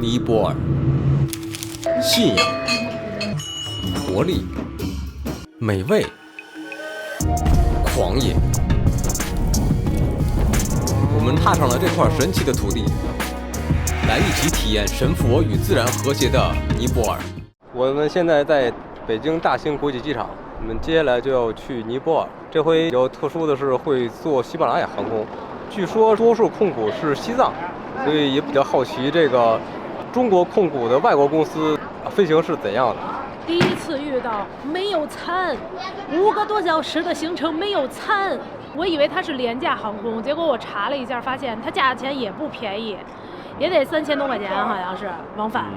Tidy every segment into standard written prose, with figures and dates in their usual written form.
尼泊尔，信仰、活力、美味、狂野。我们踏上了这块神奇的土地，来一起体验神佛与自然和谐的尼泊尔。我们现在在北京大兴国际机场，我们接下来就要去尼泊尔。这回比较特殊的是会坐喜马拉雅航空，据说多数控股是西藏，所以也比较好奇这个中国控股的外国公司飞行是怎样的。第一次遇到没有餐，5个多小时的行程没有餐，我以为它是廉价航空，结果我查了一下，发现它价钱也不便宜，也得3000多块钱，好像是往返。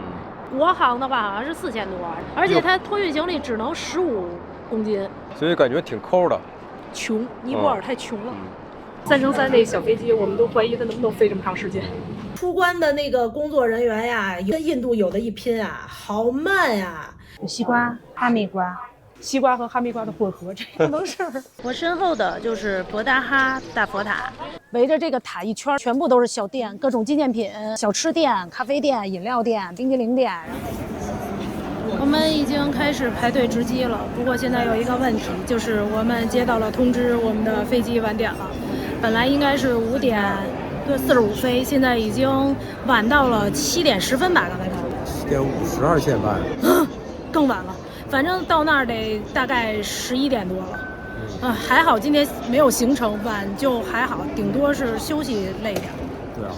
国航的话好像是4000多，而且它托运行李只能15公斤，所以感觉挺抠的。穷，尼泊尔太穷了。3乘3那小飞机，我们都怀疑它能不能飞这么长时间。出关的那个工作人员呀，跟印度有的一拼啊，好慢呀。有西瓜、哈密瓜，西瓜和哈密瓜的混合，这不能事儿。我身后的就是博达哈大佛塔，围着这个塔一圈，全部都是小店，各种纪念品、小吃店、咖啡店、饮料店、冰激凌店。我们已经开始排队值机了，不过现在有一个问题，就是我们接到了通知，我们的飞机晚点了。本来应该是5点45飞，现在已经晚到了7点10分吧，刚才看。7点52现晚。更晚了，反正到那儿得大概11点多了。还好今天没有行程，晚就还好，顶多是休息累一点。对啊，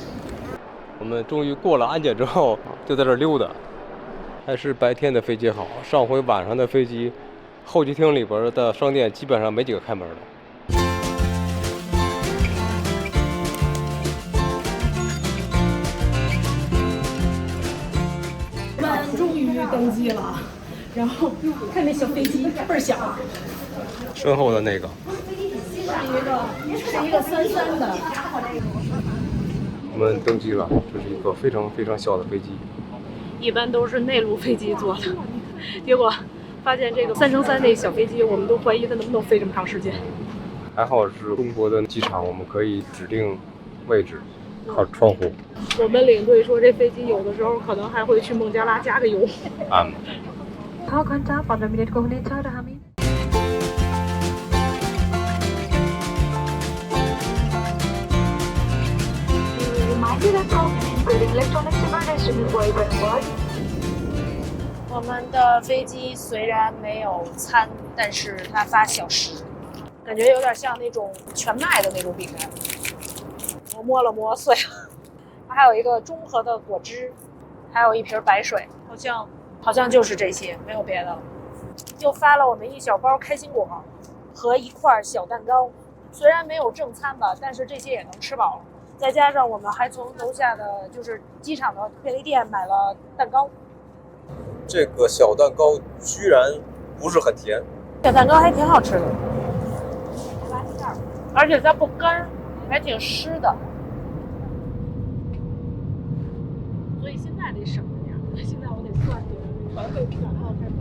我们终于过了安检之后，就在这溜达。还是白天的飞机好，上回晚上的飞机，候机厅里边的商店基本上没几个开门的。我们终于登机了，然后看那小飞机倍儿小，身后的那个是一个33的。我们登机了，这是一个非常非常小的飞机。一般都是内陆飞机坐的，结果发现这个3乘3那小飞机，我们都怀疑它能不能飞这么长时间。还好是中国的机场，我们可以指定位置，靠窗户。我们领队说，这飞机有的时候可能还会去孟加拉加个油。我们的飞机虽然没有餐，但是它发小食，感觉有点像那种全麦的那种饼干。我摸了摸碎了，它还有一个中和的果汁，还有一瓶白水，好像就是这些，没有别的了。就发了我们一小包开心果和一块小蛋糕，虽然没有正餐吧，但是这些也能吃饱了。再加上我们还从楼下的就是机场的便利店买了蛋糕。这个小蛋糕居然不是很甜，小蛋糕还挺好吃的，而且它不干，还挺湿的。所以现在得省着点，现在我得算点团费票，然后开始已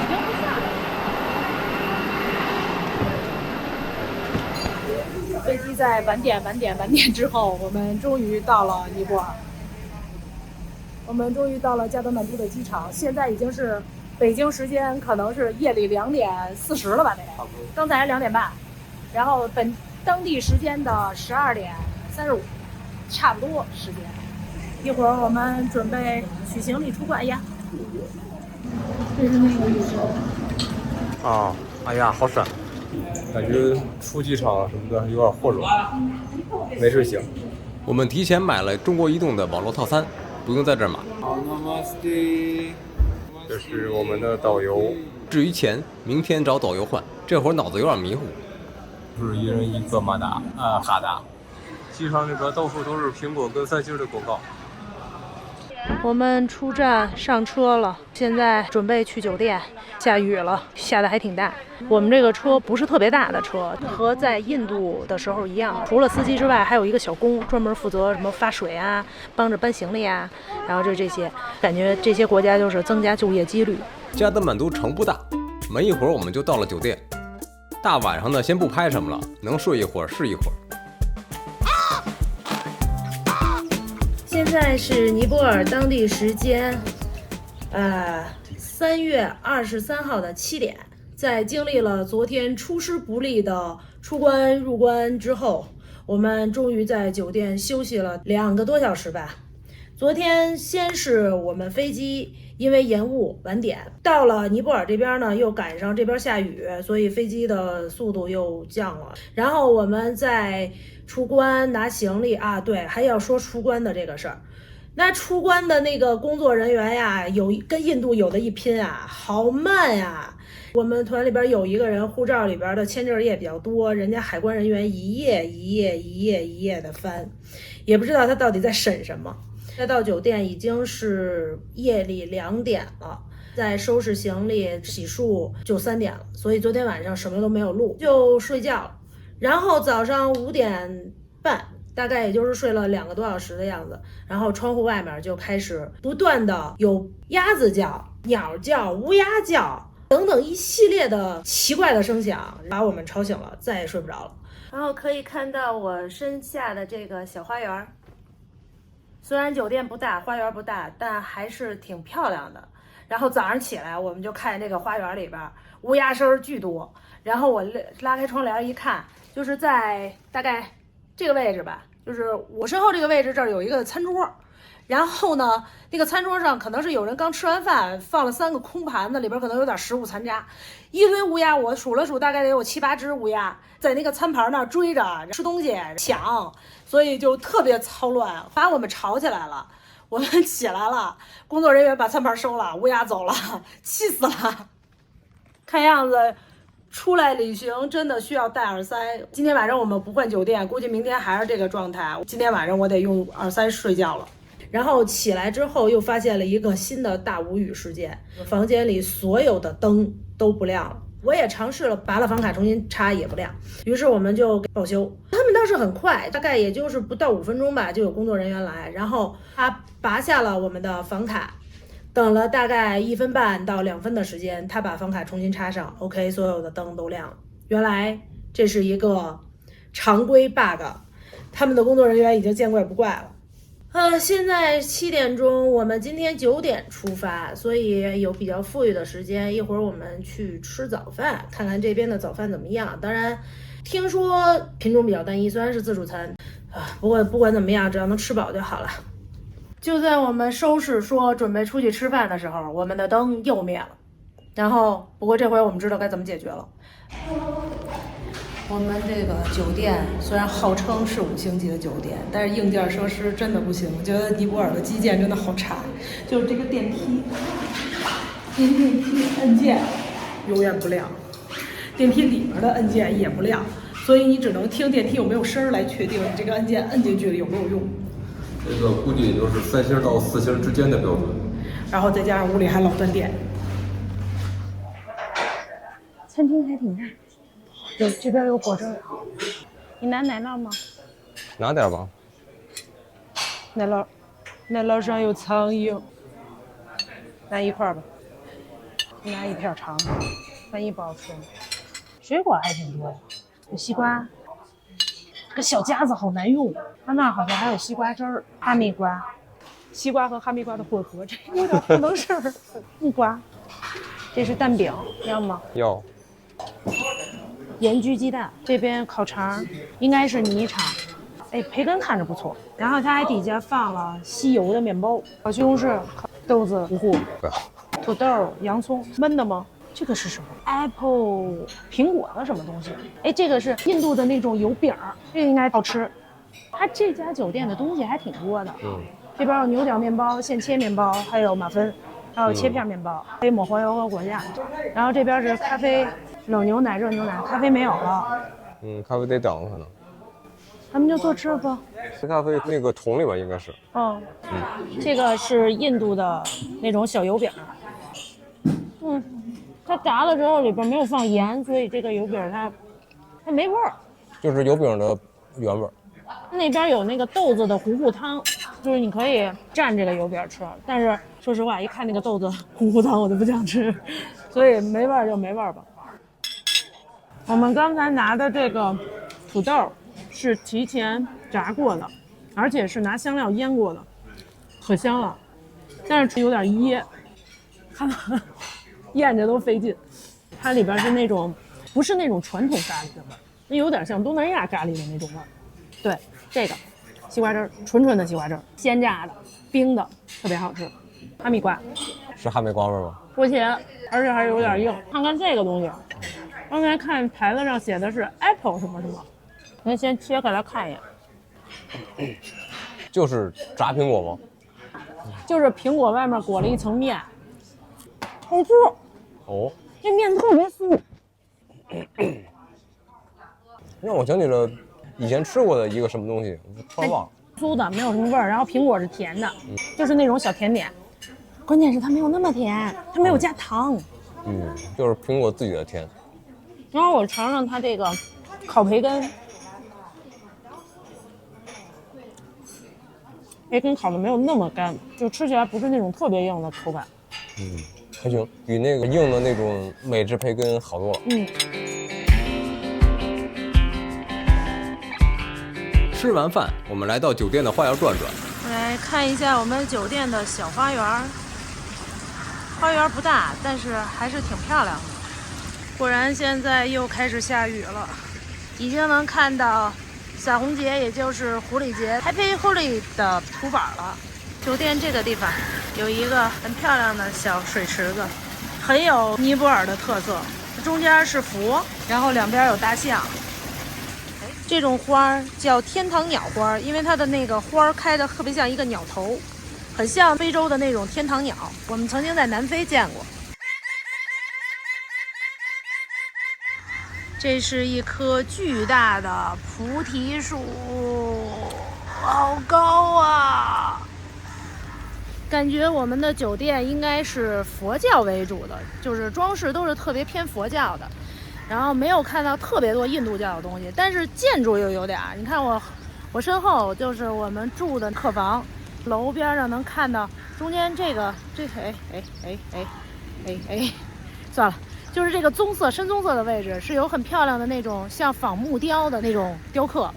经不下了。飞机在晚点之后，我们终于到了尼泊尔。我们终于到了加德满都的机场，现在已经是北京时间，可能是夜里2点40了吧？得，刚才2点半，然后当地时间的12点35，差不多时间。一会儿我们准备取行李出关呀。这是那个女生。啊，哎呀，好闪！感觉出机场什么的有点混乱，没睡醒。我们提前买了中国移动的网络套餐，不用在这儿买。这是我们的导游。至于钱，明天找导游换。这会儿脑子有点迷糊。是一人一个马达哈达。机场里边到处都是苹果跟3星的广告。我们出站上车了，现在准备去酒店。下雨了，下的还挺大。我们这个车不是特别大的车，和在印度的时候一样，除了司机之外，还有一个小工专门负责什么发水啊，帮着搬行李啊，然后这些，感觉这些国家就是增加就业几率。加德满都城不大，没一会儿我们就到了酒店。大晚上的先不拍什么了，能睡一会儿是一会儿。现在是尼泊尔当地时间3月23号的7点，在经历了昨天出师不利的出关入关之后，我们终于在酒店休息了2个多小时吧。昨天先是我们飞机因为延误晚点，到了尼泊尔这边呢，又赶上这边下雨，所以飞机的速度又降了。然后我们在出关拿行李啊，对，还要说出关的这个事儿。那出关的那个工作人员呀，跟印度有的一拼啊，好慢呀。我们团里边有一个人护照里边的签证页比较多，人家海关人员一页的翻，也不知道他到底在审什么。再到酒店已经是夜里2点了，在收拾行李洗漱就3点了，所以昨天晚上什么都没有录，就睡觉了。然后早上5点半，大概也就是睡了2个多小时的样子，然后窗户外面就开始不断的有鸭子叫、鸟叫、乌鸦叫等等一系列的奇怪的声响，把我们吵醒了，再也睡不着了。然后可以看到我身下的这个小花园，虽然酒店不大，花园不大，但还是挺漂亮的。然后早上起来，我们就看这个花园里边乌鸦声巨多。然后我拉开窗帘一看，就是在大概这个位置吧，就是我身后这个位置，这儿有一个餐桌。然后呢，那个餐桌上可能是有人刚吃完饭，放了3个空盘子，里边可能有点食物残渣，一堆乌鸦，我数了数，大概得有7、8只乌鸦在那个餐盘那儿追着吃东西抢，所以就特别操乱，把我们吵起来了。我们起来了，工作人员把餐盘收了，乌鸦走了，气死了。看样子出来旅行真的需要戴耳塞。今天晚上我们不换酒店，估计明天还是这个状态。今天晚上我得用耳塞睡觉了。然后起来之后又发现了一个新的大无语事件，房间里所有的灯都不亮了。我也尝试了拔了房卡重新插也不亮，于是我们就报修。他们倒是很快，大概也就是不到5分钟吧，就有工作人员来，然后他拔下了我们的房卡，等了大概1分半到2分的时间，他把房卡重新插上 OK， 所有的灯都亮了。原来这是一个常规 bug， 他们的工作人员已经见怪不怪了。现在7点钟，我们今天9点出发，所以有比较富裕的时间。一会儿我们去吃早饭，看看这边的早饭怎么样。当然，听说品种比较单一，虽然是自助餐，不过不管怎么样，只要能吃饱就好了。就在我们收拾说准备出去吃饭的时候，我们的灯又灭了。然后，不过这回我们知道该怎么解决了。我们这个酒店虽然号称是5星级的酒店，但是硬件设施真的不行。我觉得尼泊尔的基建真的好差，就是这个电梯按键永远不亮，电梯里面的按键也不亮，所以你只能听电梯有没有声来确定你这个按键摁进去了有没有用。这个估计也就是3星到4星之间的标准。然后再加上屋里还老断电。餐厅还挺大。这边有果汁，你拿奶酪吗？拿点吧。奶酪上有苍蝇，拿1块吧。你拿1片尝尝，万一不好吃呢。水果还挺多的，有西瓜，这个小夹子好难用。他那儿好像还有西瓜汁儿，哈密瓜，西瓜和哈密瓜的混合，这有点不能事儿。木瓜，这是蛋饼，要吗？要。盐焗鸡蛋，这边烤肠应该是泥肠，哎，培根看着不错。然后它还底下放了吸油的面包，烤西红柿、豆子、糊糊、土豆、洋葱，焖的吗？这个是什么 ？Apple 苹果的什么东西？哎，这个是印度的那种油饼，这个应该好吃。它这家酒店的东西还挺多的，这边有牛角面包、现切面包，还有马芬，还有切片面包，可以抹黄油和果酱。然后这边是咖啡。冷牛奶、热牛奶，咖啡没有了。咖啡得等可能。他们就坐吃吧。这咖啡那个桶里边应该是。这个是印度的那种小油饼。它炸了之后里边没有放盐，所以这个油饼它没味儿。就是油饼的原味。那边有那个豆子的糊糊汤，就是你可以蘸这个油饼吃，但是说实话，一看那个豆子糊糊汤我就不想吃，所以没味儿就没味儿吧。我们刚才拿的这个土豆是提前炸过的，而且是拿香料腌过的，可香了。但是有点噎，看到咽着都费劲。它里边是那种不是那种传统咖喱的味儿，那有点像东南亚咖喱的那种味儿。对，这个西瓜汁儿，纯纯的西瓜汁儿，鲜榨的，冰的，特别好吃。哈密瓜是哈密瓜味吗？锅切，而且还有点硬。看看这个东西，刚才看牌子上写的是 apple 什么什么，咱先切开来看一眼。就是炸苹果吗？就是苹果外面裹了一层面，好吃。哦，这面特别酥。让我想起了以前吃过的一个什么东西，我突然忘了。酥的，没有什么味儿，然后苹果是甜的，就是那种小甜点。关键是它没有那么甜，它没有加糖。就是苹果自己的甜。然后我尝尝它这个烤培根，培根烤的没有那么干，就吃起来不是那种特别硬的口感。还行，比那个硬的那种美制培根好多了。吃完饭，我们来到酒店的花园转转，来看一下我们酒店的小花园。花园不大，但是还是挺漂亮的。果然现在又开始下雨了，已经能看到小红节，也就是狐狸节 Happy Holi 的图板了。酒店这个地方有一个很漂亮的小水池子，很有尼泊尔的特色。中间是佛，然后两边有大象。这种花叫天堂鸟花，因为它的那个花开的特别像一个鸟头，很像非洲的那种天堂鸟，我们曾经在南非见过。这是一棵巨大的菩提树，好高啊！感觉我们的酒店应该是佛教为主的，就是装饰都是特别偏佛教的，然后没有看到特别多印度教的东西，但是建筑又有点儿。你看我身后就是我们住的客房，楼边上能看到中间算了，就是这个棕色深棕色的位置是有很漂亮的那种像仿木雕的那种雕刻，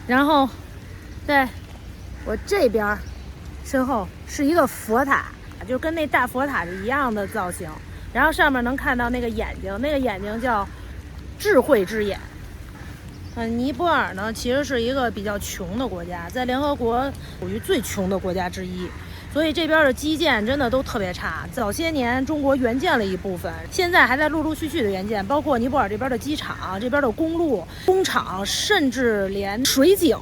然后在我这边身后是一个佛塔，就跟那大佛塔是一样的造型，然后上面能看到那个眼睛，那个眼睛叫智慧之眼。尼泊尔呢其实是一个比较穷的国家，在联合国属于最穷的国家之一，所以这边的基建真的都特别差。早些年中国援建了一部分，现在还在陆陆续续的援建，包括尼泊尔这边的机场、这边的公路、工厂，甚至连水井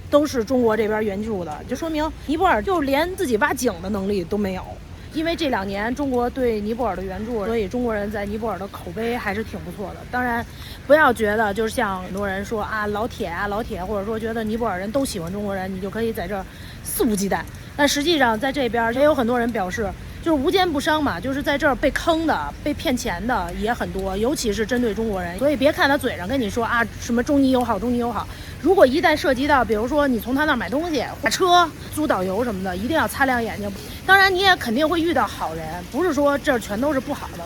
都是中国这边援助的，就说明尼泊尔就连自己挖井的能力都没有。因为这2年中国对尼泊尔的援助，所以中国人在尼泊尔的口碑还是挺不错的。当然不要觉得就是像很多人说啊老铁，或者说觉得尼泊尔人都喜欢中国人，你就可以在这儿肆无忌惮。但实际上在这边也有很多人表示，就是无奸不商嘛，就是在这儿被坑的、被骗钱的也很多，尤其是针对中国人。所以别看他嘴上跟你说啊什么中尼友好，如果一旦涉及到比如说你从他那儿买东西、打车、租导游什么的，一定要擦亮眼睛。当然你也肯定会遇到好人，不是说这儿全都是不好的。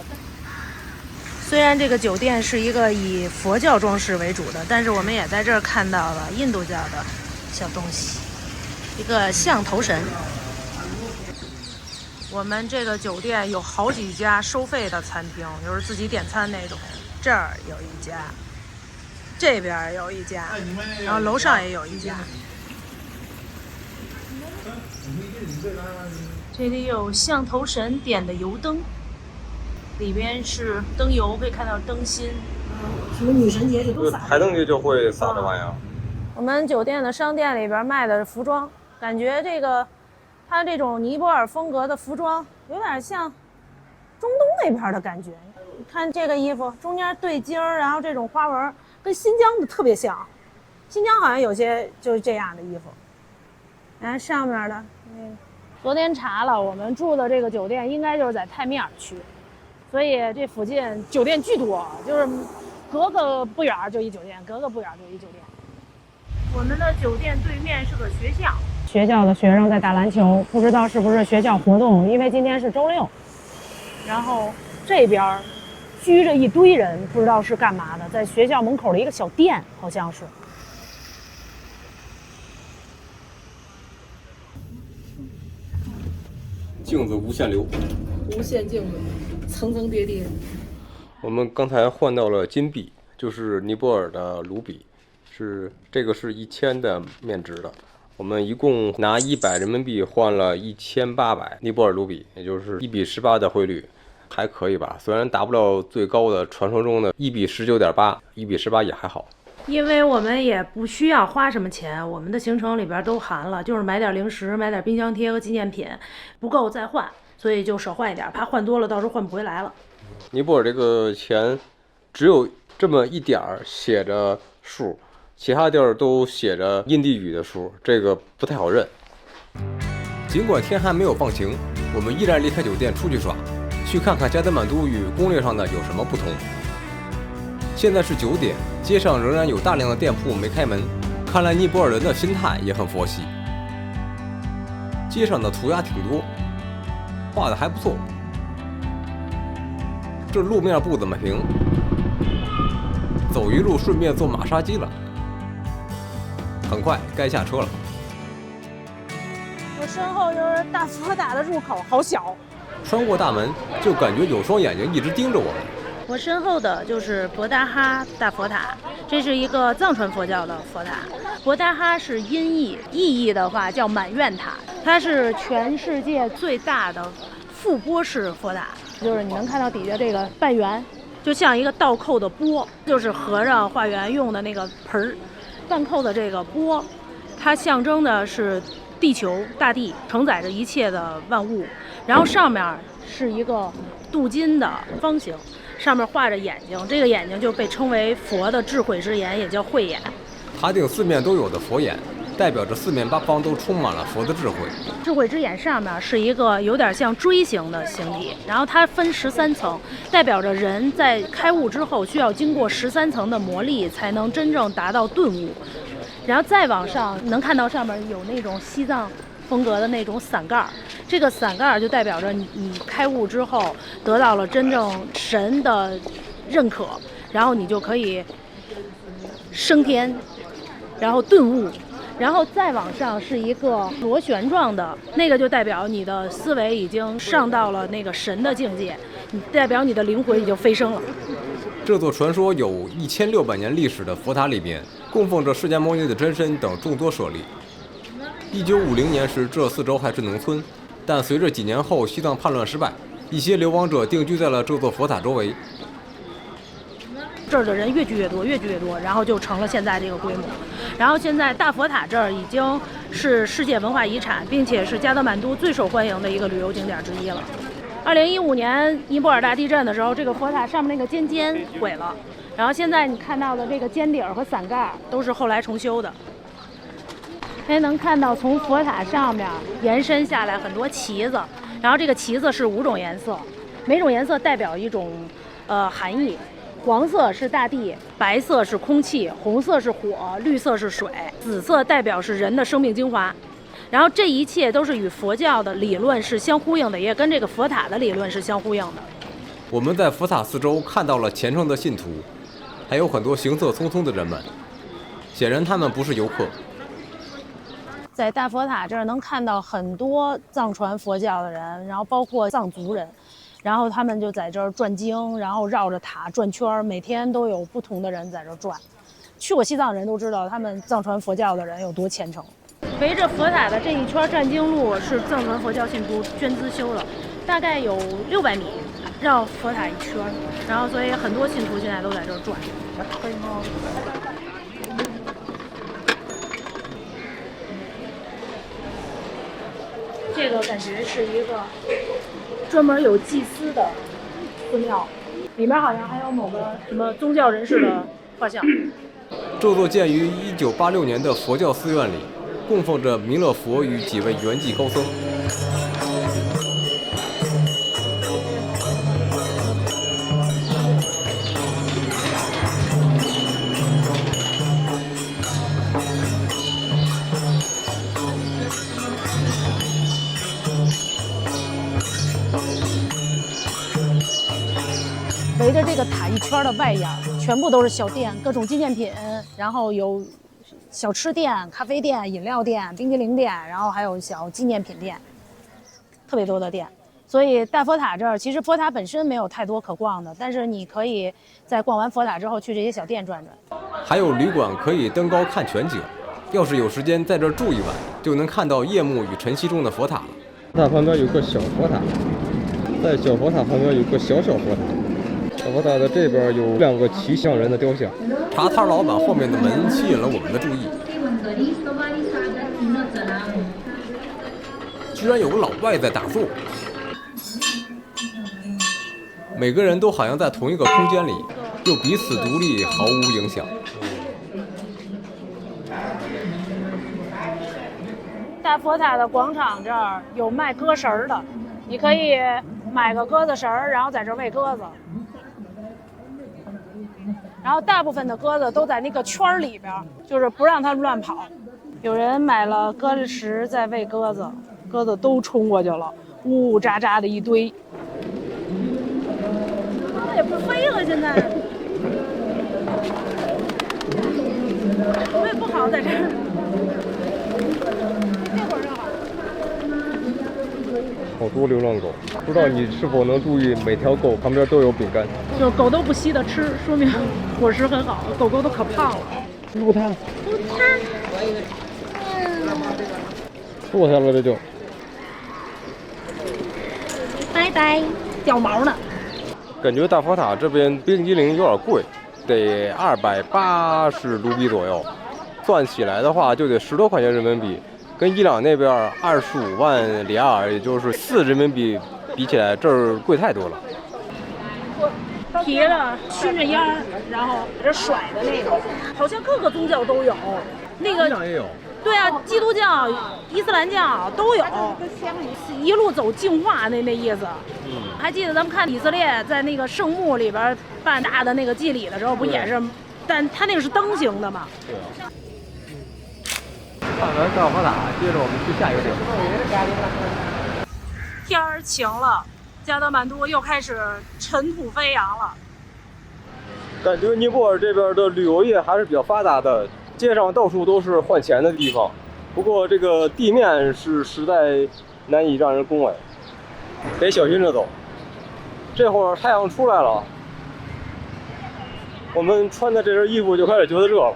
虽然这个酒店是一个以佛教装饰为主的，但是我们也在这儿看到了印度教的小东西，一个象头神。我们这个酒店有好几家收费的餐厅，就是自己点餐那种。这儿有一家，这边有一家，然后楼上也有一家。这里有象头神点的油灯，里边是灯油，可以看到灯芯。什么女神节这都撒。台灯节就会撒这玩意儿。我们酒店的商店里边卖的服装，感觉这个它这种尼泊尔风格的服装有点像中东那边的感觉。你看这个衣服中间对襟儿，然后这种花纹跟新疆的特别像，新疆好像有些就是这样的衣服。然后上面的昨天查了，我们住的这个酒店应该就是在泰米尔区，所以这附近酒店巨多，就是隔个不远就一酒店，隔个不远就一酒店。我们的酒店对面是个学校，学校的学生在打篮球，不知道是不是学校活动，因为今天是周6。然后这边拘着一堆人，不知道是干嘛的，在学校门口的一个小店，好像是。镜子无限流，无限镜子，层层叠叠。我们刚才换到了金币，就是尼泊尔的卢比，这个是1000的面值的。我们一共拿100人民币换了1800尼泊尔卢比，也就是1比18的汇率，还可以吧？虽然达不了最高的传说中的1比19.8，1比18也还好。因为我们也不需要花什么钱，我们的行程里边都含了，就是买点零食、买点冰箱贴和纪念品，不够再换，所以就少换一点，怕换多了到时候换不回来了。尼泊尔这个钱只有这么一点儿写着数，其他地儿都写着印地语的数，这个不太好认。尽管天还没有放晴，我们依然离开酒店出去耍，去看看加德满都与攻略上的有什么不同。现在是9点，街上仍然有大量的店铺没开门，看来尼泊尔人的心态也很佛系。街上的涂鸦挺多，画的还不错。这路面不怎么平，走一路顺便坐马杀鸡了。很快该下车了。我身后就是大佛塔的入口，好小。穿过大门，就感觉有双眼睛一直盯着我们。我身后的就是博达哈大佛塔，这是一个藏传佛教的佛塔。博达哈是音译，意义的话叫满愿塔，它是全世界最大的覆钵式佛塔，就是你能看到底下这个半圆，就像一个倒扣的钵，就是和尚化缘用的那个盆儿，半扣的这个钵，它象征的是地球大地，承载着一切的万物，然后上面是一个镀金的方形。上面画着眼睛，这个眼睛就被称为佛的智慧之眼，也叫慧眼。塔顶四面都有的佛眼，代表着四面八方都充满了佛的智慧。智慧之眼上面是一个有点像锥形的形体，然后它分13层，代表着人在开悟之后需要经过13层的磨砺，才能真正达到顿悟。然后再往上能看到上面有那种西藏风格的那种伞盖，这个伞盖就代表着你开悟之后得到了真正神的认可，然后你就可以升天，然后顿悟。然后再往上是一个螺旋状的，那个就代表你的思维已经上到了那个神的境界，代表你的灵魂已经飞升了。这座传说有1600年历史的佛塔里面，供奉着释迦牟尼的真身等众多舍利。1950年时，这四周还是农村，但随着几年后西藏叛乱失败，一些流亡者定居在了这座佛塔周围。这儿的人越聚越多，越聚越多，然后就成了现在这个规模。然后现在大佛塔这儿已经是世界文化遗产，并且是加德满都最受欢迎的一个旅游景点之一了。2015年尼泊尔大地震的时候，这个佛塔上面那个尖尖毁了，然后现在你看到的这个尖顶和伞盖都是后来重修的。还能看到从佛塔上面延伸下来很多旗子，然后这个旗子是5种颜色，每种颜色代表一种含义。黄色是大地，白色是空气，红色是火，绿色是水，紫色代表是人的生命精华。然后这一切都是与佛教的理论是相呼应的，也跟这个佛塔的理论是相呼应的。我们在佛塔四周看到了虔诚的信徒，还有很多行色匆匆的人们，显然他们不是游客。在大佛塔这儿能看到很多藏传佛教的人，然后包括藏族人，然后他们就在这儿转经，然后绕着塔转圈，每天都有不同的人在这儿转。去过西藏人都知道，他们藏传佛教的人有多虔诚。围着佛塔的这一圈转经路是藏传佛教信徒捐资修的，大概有600米，绕佛塔一圈，然后所以很多信徒现在都在这儿转。这个感觉是一个专门有祭司的寺庙，里面好像还有某个什么宗教人士的画像。这座建于1986年的佛教寺院里，供奉着弥勒佛与几位圆寂高僧。围着这个塔一圈的外沿，全部都是小店，各种纪念品，然后有小吃店、咖啡店、饮料店、冰淇淋店，然后还有小纪念品店，特别多的店。所以大佛塔这儿，其实佛塔本身没有太多可逛的，但是你可以在逛完佛塔之后去这些小店转转。还有旅馆可以登高看全景，要是有时间在这儿住一晚，就能看到夜幕与晨曦中的佛塔了。它旁边有个小佛塔，在小佛塔旁边有个小佛塔。小佛塔的这边有2个骑象人的雕像。茶摊老板后面的门吸引了我们的注意，居然有个老外在打坐。每个人都好像在同一个空间里，又彼此独立，毫无影响。大佛塔的广场这儿有卖鸽食儿的，你可以买个鸽子食儿，然后在这儿喂鸽子。然后大部分的鸽子都在那个圈儿里边，就是不让它乱跑。有人买了鸽子食在喂鸽子，鸽子都冲过去了，呜呜喳喳的一堆。也不飞了，现在我也不好在这儿。这会儿正好。好多流浪狗，不知道你是否能注意，每条狗旁边都有饼干。就狗都不稀得吃，说明伙食很好。狗狗都可胖了。撸它，坐下了这就。拜拜，掉毛呢。感觉大佛塔这边冰激凌有点贵，得280卢比左右，算起来的话就得10多块钱人民币，跟伊朗那边25万里亚尔，也就是4人民币比起来，这儿贵太多了。提了熏着烟儿，然后在这甩的那个，好像各个宗教都有。那个伊朗也有。对啊，基督教、伊斯兰教都有，一路走净化那意思。还记得咱们看以色列在那个圣墓里边办大的那个祭礼的时候，不也是？但它那个是灯形的嘛。对啊。看完大佛塔，接着我们去下一个地方。天儿晴了，加德满都又开始尘土飞扬了。感觉尼泊尔这边的旅游业还是比较发达的。街上到处都是换钱的地方，不过这个地面是实在难以让人恭维，得小心着走。这会儿太阳出来了，我们穿的这身衣服就开始觉得热了。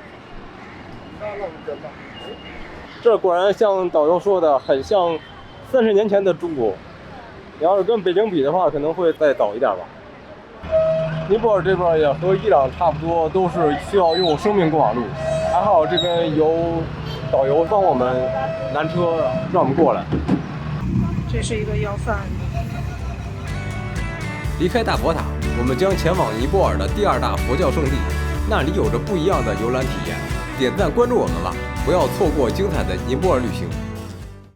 这果然像导游说的，很像30年前的中国。你要是跟北京比的话，可能会再早一点吧。尼泊尔这边也和伊朗差不多，都是需要用生命过马路。还好这边有导游帮我们拦车，让我们过来。这是一个要饭。离开大佛塔，我们将前往尼泊尔的第2大佛教圣地，那里有着不一样的游览体验。点赞关注我们吧，不要错过精彩的尼泊尔旅行。